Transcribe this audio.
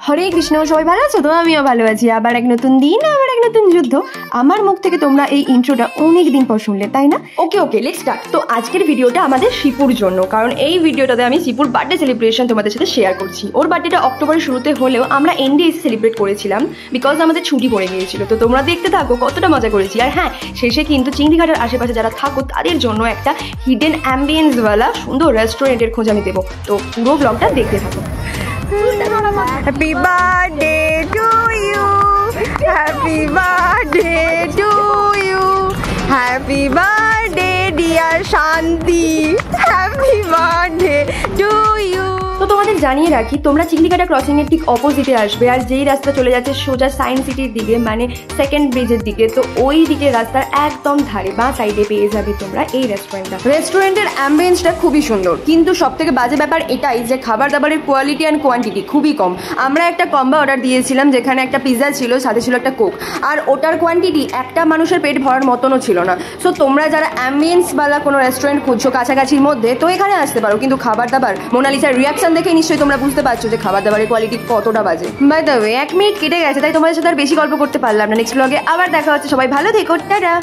হরে কৃষ্ণ, সবাই ভালো আছো তো? আমিও ভালো আছি। আবার এক নতুন দিন, আবার এক নতুন যুদ্ধ। আমার মুখ থেকে তোমরা এই ইন্ট্রোটা অনেক দিন পর শুনলে, তাই না? Okay let's start. তো আজকের ভিডিওটা আমাদের শিপুর জন্য, কারণ এই ভিডিওটাতে আমি শিপুর বার্থডে সেলিব্রেশন তোমাদের সাথে শেয়ার করছি। ওর বার্থডেটা অক্টোবরের শুরুতে হলেও আমরা এন্ডে এসে সেলিব্রেট করেছিলাম, বিকজ আমাদের ছুটি পড়ে গিয়েছিল। তো তোমরা দেখতে থাকো কতটা মজা করেছি। আর হ্যাঁ, শেষে কিন্তু চিংড়িঘাটের আশেপাশে যারা থাকো তাদের জন্য একটা হিডেন অ্যাম্বিয়েন্সওয়ালা সুন্দর রেস্টুরেন্টের খোঁজ আমি দেবো। তো পুরো ব্লগটা দেখতে থাকো। Happy birthday to you. Happy birthday to you. Happy birthday dear Shanti. Happy birthday to you. তো তোমাদের জানিয়ে রাখি, তোমরা চিংড়িঘাটা ক্রসিং এর ঠিক অপোজিটে আসবে, আর যেই রাস্তা চলে যাচ্ছে সোজা সায়েন্স সিটির দিকে, মানে সেকেন্ড ব্রিজের দিকে, তো ওই দিকে রাস্তার একদম ধারে বাঁ সাইডে পেয়ে যাবে তোমরা এই রেস্টুরেন্টটা। রেস্টুরেন্টের অ্যাম্বিয়েন্সটা খুবই সুন্দর, কিন্তু সব থেকে বাজে ব্যাপার এটাই যে খাবার দাবারের কোয়ালিটি অ্যান্ড কোয়ান্টিটি খুবই কম। আমরা একটা কম্বো অর্ডার দিয়েছিলাম, যেখানে একটা পিৎজা ছিল, সাথে ছিল একটা কোক, আর ওটার কোয়ান্টিটি একটা মানুষের পেট ভরার মতনও ছিল না। সো তোমরা যারা অ্যাম্বিয়েন্সওয়ালা কোনো রেস্টুরেন্ট খুঁজছো কাছাকাছির মধ্যে, তো এখানে আসতে পারো, কিন্তু খাবার দাবার মোনালিসার রিয়াকশন দেখে নিশ্চয়ই তোমরা বুঝতে পারছো যে খাবার দাবারের কোয়ালিটি কতটা বাজে। বাই দ্য ওয়ে, 1 মিনিট কেটে গেছে, তাই তোমাদের সাথে আর বেশি গল্প করতে পারলাম না। নেক্সট ব্লগে আবার দেখা হচ্ছে। সবাই ভালো থেকো, টাটা।